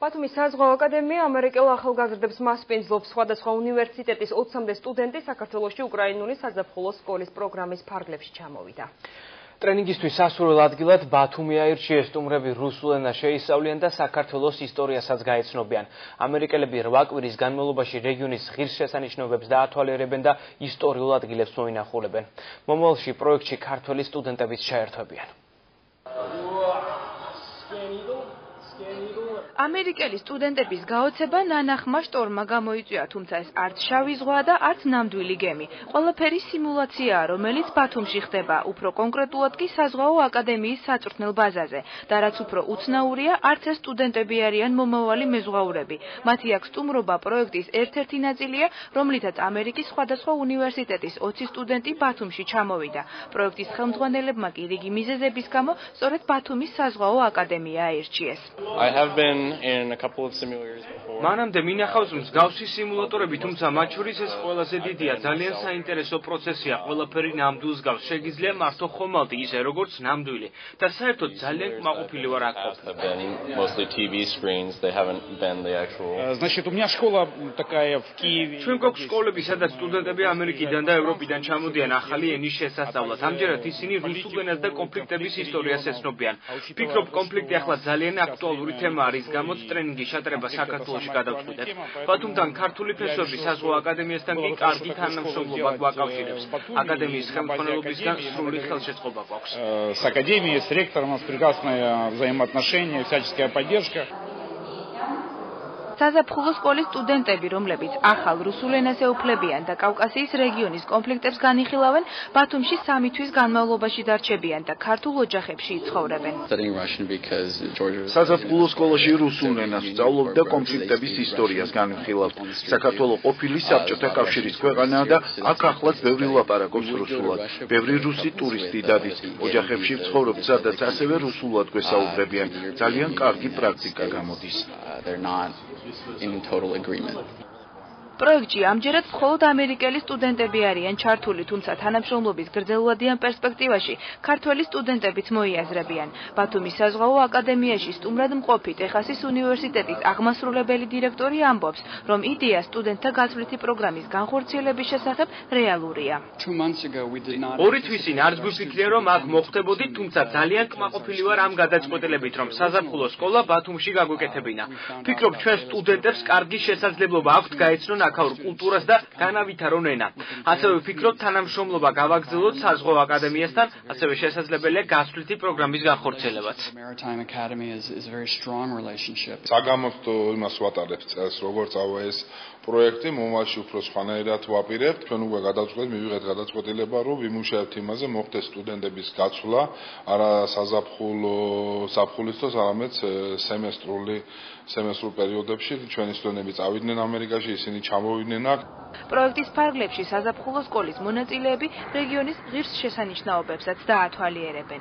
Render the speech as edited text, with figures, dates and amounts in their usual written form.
ბათუმის საზღვაო აკადემია ამერიკელ ახალგაზრდებს მასპინძლობს. სხვადასხვა უნივერსიტეტის 20-მდე სტუდენტი საქართველოში უკრაინული საზაფხულო სკოლის პროგრამის ფარგლებში ჩამოვიდა. ტრენინგისთვის სასურველ ადგილად ბათუმი აირჩიეს. სტუმრები რუსულ ენას შეისწავლიან და საქართველოს ისტორიასაც გაეცნობიან. ამერიკელები 8 კვირის განმავლობაში რეგიონის ღირსშესანიშნაობებს დაათვალიერებენ და ისტორიულ ადგილებს მოინახულებენ. მომავალში პროექტში ქართველი სტუდენტებიც ჩაერთვებიან. ამერიკელი სტუდენტების გაოცება ნანახმა შტორმმა გამოიწვია, თუმცა ეს არც შავი ზღვა და არც ნამდვილი გემი. ყველაფერი სიმულაციაა, რომელიც ბათუმში ხდება, უფრო კონკრეტულად კი საზღვაო აკადემიის საწვრთნელ ბაზაზე. და რაც უფრო უცნაურია, არც ეს სტუდენტები არიან მომავალი მეზღვაურები. მათი აქ სტუმრობა პროექტის ერთ-ერთი ნაწილია, რომლითაც ამერიკის სხვადასხვა უნივერსიტეტის 20 სტუდენტი ბათუმში ჩამოვიდა. პროექტის ხელმძღვანელებმა კი რიგი მიზეზების გამო სწორედ ბათუმის საზღვაო აკადემია აირჩიეს. მანამდე მინახავს მსგავსი სიმულატორები, თუმცა მათ შორის ეს ყველაზე დიდია. ძალიან საინტერესო პროცესია. ყველაფერი ნამდვილს გავს. შეგიძლია მართო ხომალდი, ისე როგორც ნამდვილი. და საერთოდ ძალიან კმაყოფილი ვარ აქ ყოფნით. Значит, у меня школа такая в Киеве. ჩვენ გვაქვს სკოლები, სადაც სტუდენტები ამერიკიდან და ევროპიდან ჩამოდიან ახალი ენის შესასწავლად. ამჯერად ისინი რუსულ ენას და კონფლიქტების ისტორიას ეცნობიან. ვფიქრობ, კონფლიქტი ახლა ძალიან აქტუალური თემაა, რის გამოც ტრენინგის ჩატარება საქართველოში გადავწყვიტეთ. ბათუმთან ქართული ფესვები საზღვაო აკადემიასთან კი კარგი თანამშრომლობა გვაკავშირებს. აკადემიის ხელმძღვანელობისგან სრული ხელშეწყობა გვაქვს. С академией, с ректором у нас прекрасные взаимоотношения, всяческая поддержка. საზაფხულო სკოლის სტუდენტები, რომლებიც ახალ რუსულ ენას ეუფლებიან და კავკასიის რეგიონის კონფლიქტებს განიხილავენ, ბათუმში 3 თვის განმავლობაში დარჩებიან და ქართულ ოჯახებში იცხოვრებენ. საზაფხულო სკოლაში რუსულ ენას ვსწავლობ და კონფლიქტების ისტორიას განვიხილავთ. საქართველო ყოფილი საბჭოთა კავშირის ქვეყანაა და აქ ახლაც ბევრი ლაპარაკობს რუსულად. ბევრი რუსი ტურისტი დადის. ოჯახებში ვცხოვრობ, სადაც ასევე რუსულად გვესაუბრებიან. ძალიან კარგი პრაქტიკა გამოდის. In total agreement. პროექტში ამჯერად მხოლოდ ამერიკელი სტუდენტები არიან ჩართული, თუმცა თანამშრომლობის გრძელვადიან პერსპექტივაში ქართველი სტუდენტებიც მოიაზრებიან. ბათუმის საზღვაო აკადემიაში სტუმრად მყოფი ტეხასის უნივერსიტეტის აღმასრულებელი დირექტორი ამბობს, რომ იდეა სტუდენტთა გასვლითი პროგრამის განხორციელების შესახებ რეალურია. 2 თვის წინ არც გვიფიქრია, რომ აქ მოხდებოდით, თუმცა ძალიან კმაყოფილი ვარ ამ გადაწყვეტილებით, რომ საზაფხულო სკოლა ბათუმში გაგვეკეთებინა. ვფიქრობ, ჩვენ სტუდენტებს კარგი შესაძლებლობა აქვთ გაეცნონ აქაურ კულტურას და განავითარონ ენა. ასევე ვფიქრობ, თანამშრომლობა გავაგრძელოთ საზღვაო აკადემიასთან, ასევე შესაძლებელია გასვლითი პროგრამის განხორციელებაც. საგამოწმო იმას ვატარებთ წელს, როგორც ავა ეს პროექტი მომავალში უფრო სხვანაირად ვაპირებთ. ჩვენ უკვე მივიღეთ გადაწყვეტილება, რომ ვიმუშავებთ იმაზე, მოხდეს სტუდენტების გაცვლა, არა საზაფხულისთვის, არამედ სემესტრულ პერიოდებში. ჩვენი სტუდენტები წავიდნენ ამერიკაში, ისინი ჩამოვიდნენ აქ. პროექტის ფარგლებში საზაფხულო სკოლის მონაწილეები რეგიონის ღირსშესანიშნაობებსაც დაათვალიერებენ.